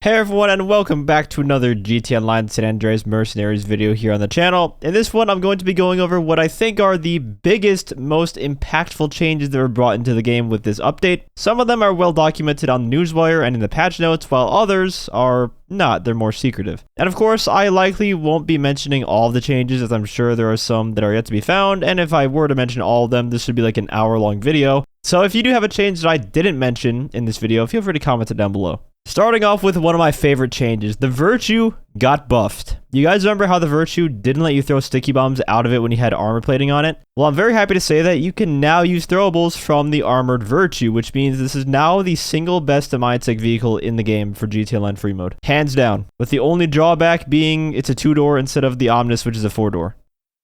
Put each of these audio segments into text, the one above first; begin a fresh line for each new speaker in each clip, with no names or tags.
Hey everyone, and welcome back to another GTA Online San Andreas Mercenaries video here on the channel. In this one, I'm going to be going over what I think are the biggest, most impactful changes that were brought into the game with this update. Some of them are well documented on the newswire and in the patch notes, while others are not. They're more secretive. And of course, I likely won't be mentioning all of the changes, as I'm sure there are some that are yet to be found, and if I were to mention all of them, this would be like an hour-long video. So if you do have a change that I didn't mention in this video, feel free to comment it down below. Starting off with one of my favorite changes, the Virtue got buffed. You guys remember how the Virtue didn't let you throw sticky bombs out of it when you had armor plating on it? Well, I'm very happy to say that you can now use throwables from the armored Virtue, which means this is now the single best Unlisted vehicle in the game for GTA Online free mode. Hands down. With the only drawback being it's a 2-door instead of the Omnis, which is a 4-door.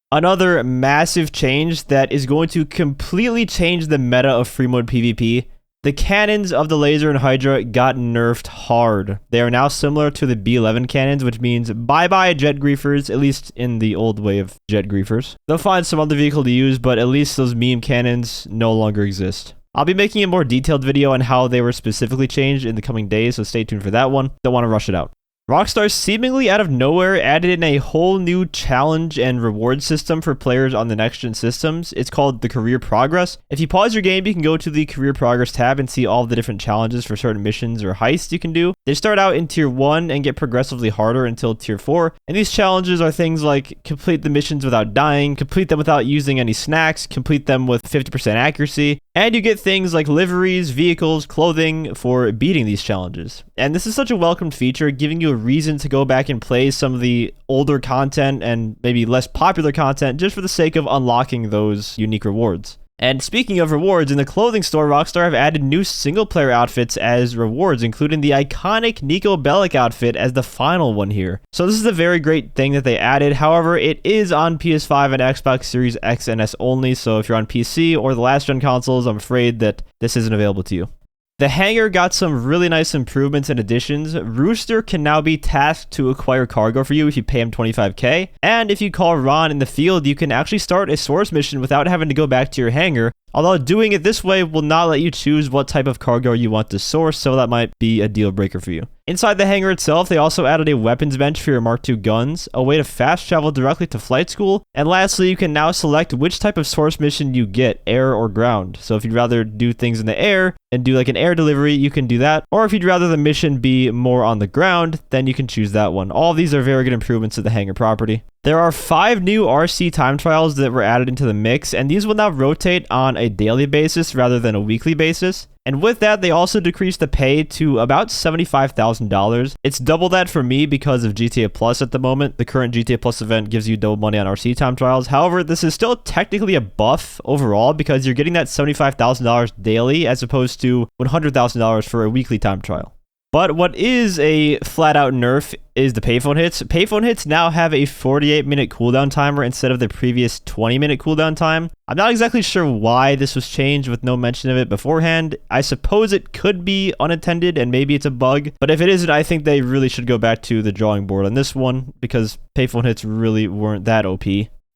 Another massive change that is going to completely change the meta of free mode PvP. The cannons of the Lazer and Hydra got nerfed hard. They are now similar to the B11 cannons, which means bye-bye jet griefers, at least in the old way of jet griefers. They'll find some other vehicle to use, but at least those meme cannons no longer exist. I'll be making a more detailed video on how they were specifically changed in the coming days, so stay tuned for that one. Don't want to rush it out. Rockstar seemingly out of nowhere added in a whole new challenge and reward system for players on the next-gen systems. It's called the Career Progress. If you pause your game, you can go to the Career Progress tab and see all the different challenges for certain missions or heists you can do. They start out in Tier 1 and get progressively harder until Tier 4. And these challenges are things like complete the missions without dying, complete them without using any snacks, complete them with 50% accuracy, and you get things like liveries, vehicles, clothing for beating these challenges. And this is such a welcomed feature, giving you a reason to go back and play some of the older content and maybe less popular content just for the sake of unlocking those unique rewards. And speaking of rewards, in the clothing store, Rockstar have added new single-player outfits as rewards, including the iconic Nico Bellic outfit as the final one here. So this is a very great thing that they added. However, it is on PS5 and Xbox Series X and S only, so if you're on PC or the last-gen consoles, I'm afraid that this isn't available to you. The Hangar got some really nice improvements and additions. Rooster can now be tasked to acquire cargo for you if you pay him 25k. And if you call Ron in the field, you can actually start a source mission without having to go back to your hangar. Although doing it this way will not let you choose what type of cargo you want to source, so that might be a deal breaker for you. Inside the hangar itself, they also added a weapons bench for your Mark II guns, a way to fast travel directly to flight school, and lastly, you can now select which type of source mission you get, air or ground. So if you'd rather do things in the air and do like an air delivery, you can do that. Or if you'd rather the mission be more on the ground, then you can choose that one. All of these are very good improvements to the hangar property. There are 5 new RC time trials that were added into the mix, and these will now rotate on a daily basis rather than a weekly basis. And with that, they also decreased the pay to about $75,000. It's double that for me because of GTA Plus at the moment. The current GTA Plus event gives you double money on RC time trials. However, this is still technically a buff overall because you're getting that $75,000 daily as opposed to $100,000 for a weekly time trial. But what is a flat-out nerf is the payphone hits. Payphone hits now have a 48-minute cooldown timer instead of the previous 20-minute cooldown time. I'm not exactly sure why this was changed with no mention of it beforehand. I suppose it could be unintended and maybe it's a bug. But if it isn't, I think they really should go back to the drawing board on this one because payphone hits really weren't that OP.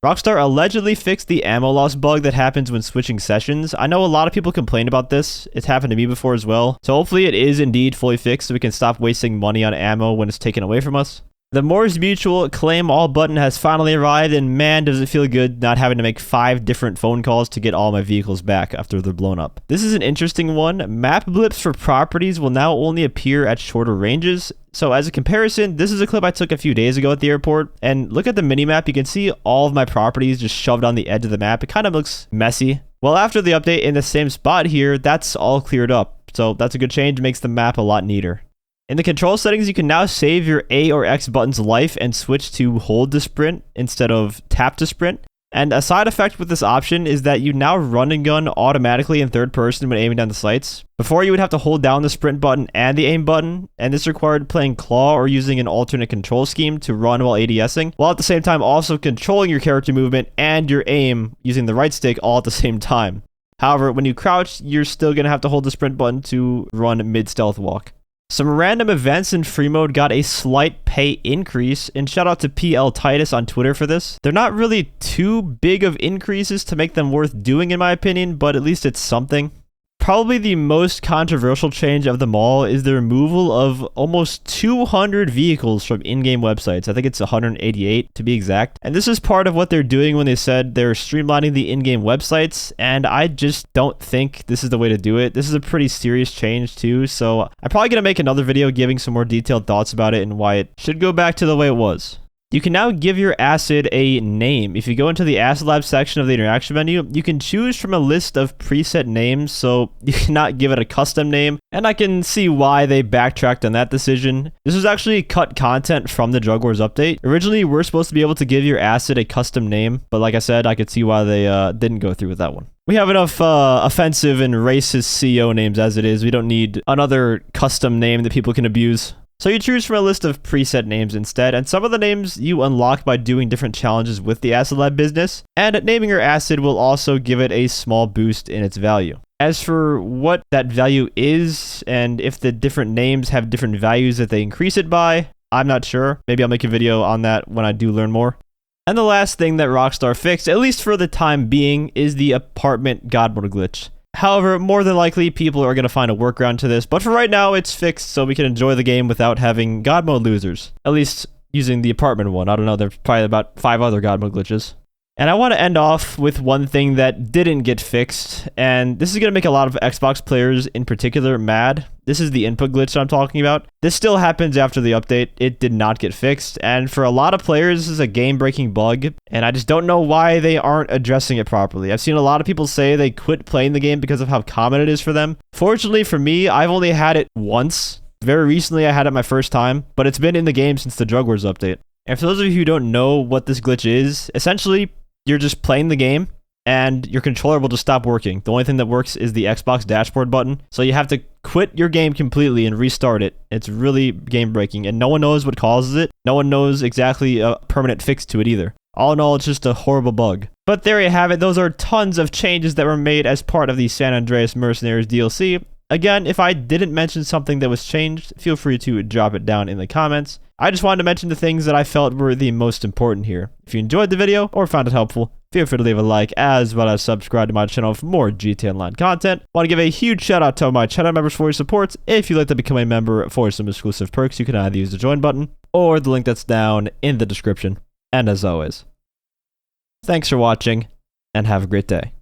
Rockstar allegedly fixed the ammo loss bug that happens when switching sessions. I know a lot of people complain about this. It's happened to me before as well. So hopefully it is indeed fully fixed so we can stop wasting money on ammo when it's taken away from us. The Moore's Mutual Claim All button has finally arrived, and man does it feel good not having to make 5 different phone calls to get all my vehicles back after they're blown up. This is an interesting one. Map blips for properties will now only appear at shorter ranges. So as a comparison, this is a clip I took a few days ago at the airport, and look at the minimap. You can see all of my properties just shoved on the edge of the map. It kind of looks messy. Well, after the update in the same spot here, that's all cleared up. So that's a good change, makes the map a lot neater. In the control settings, you can now save your A or X button's life and switch to hold to sprint instead of tap to sprint. And a side effect with this option is that you now run and gun automatically in third person when aiming down the sights. Before, you would have to hold down the sprint button and the aim button, and this required playing claw or using an alternate control scheme to run while ADSing, while at the same time also controlling your character movement and your aim using the right stick all at the same time. However, when you crouch, you're still going to have to hold the sprint button to run mid-stealth walk. Some random events in free mode got a slight pay increase, and shout out to PL Titus on Twitter for this. They're not really too big of increases to make them worth doing in my opinion, but at least it's something. probably the most controversial change of them all is the removal of almost 200 vehicles from in-game websites. I think it's 188 to be exact. And this is part of what they're doing when they said they're streamlining the in-game websites, and I just don't think this is the way to do it. This is a pretty serious change too, so I'm probably going to make another video giving some more detailed thoughts about it and why it should go back to the way it was. You can now give your asset a name. If you go into the Asset Lab section of the interaction menu, you can choose from a list of preset names, so you cannot give it a custom name, and I can see why they backtracked on that decision. This was actually cut content from the Drug Wars update. Originally, we're supposed to be able to give your asset a custom name, but like I said, I could see why they didn't go through with that one. We have enough offensive and racist CEO names as it is. We don't need another custom name that people can abuse. So you choose from a list of preset names instead, and some of the names you unlock by doing different challenges with the Asset Lab business, and naming your asset will also give it a small boost in its value. As for what that value is, and if the different names have different values that they increase it by, I'm not sure. Maybe I'll make a video on that when I do learn more. And the last thing that Rockstar fixed, at least for the time being, is the apartment God mode glitch. However, more than likely, people are going to find a workaround to this, but for right now, it's fixed so we can enjoy the game without having God mode losers. At least using the apartment one. I don't know, there's probably about 5 other God mode glitches. And I want to end off with one thing that didn't get fixed, and this is going to make a lot of Xbox players in particular mad. This is the input glitch I'm talking about. This still happens after the update. It did not get fixed, and for a lot of players, this is a game-breaking bug, and I just don't know why they aren't addressing it properly. I've seen a lot of people say they quit playing the game because of how common it is for them. Fortunately for me, I've only had it once. Very recently, I had it my first time, but it's been in the game since the Drug Wars update. And for those of you who don't know what this glitch is, essentially, you're just playing the game, and your controller will just stop working. The only thing that works is the Xbox dashboard button, so you have to quit your game completely and restart it. It's really game-breaking, and no one knows what causes it. No one knows exactly a permanent fix to it either. All in all, it's just a horrible bug. But there you have it. Those are tons of changes that were made as part of the San Andreas Mercenaries DLC. Again, if I didn't mention something that was changed, feel free to drop it down in the comments. I just wanted to mention the things that I felt were the most important here. If you enjoyed the video or found it helpful, feel free to leave a like as well as subscribe to my channel for more GTA Online content. I want to give a huge shout out to my channel members for your support. If you'd like to become a member for some exclusive perks, you can either use the join button or the link that's down in the description. And as always, thanks for watching and have a great day.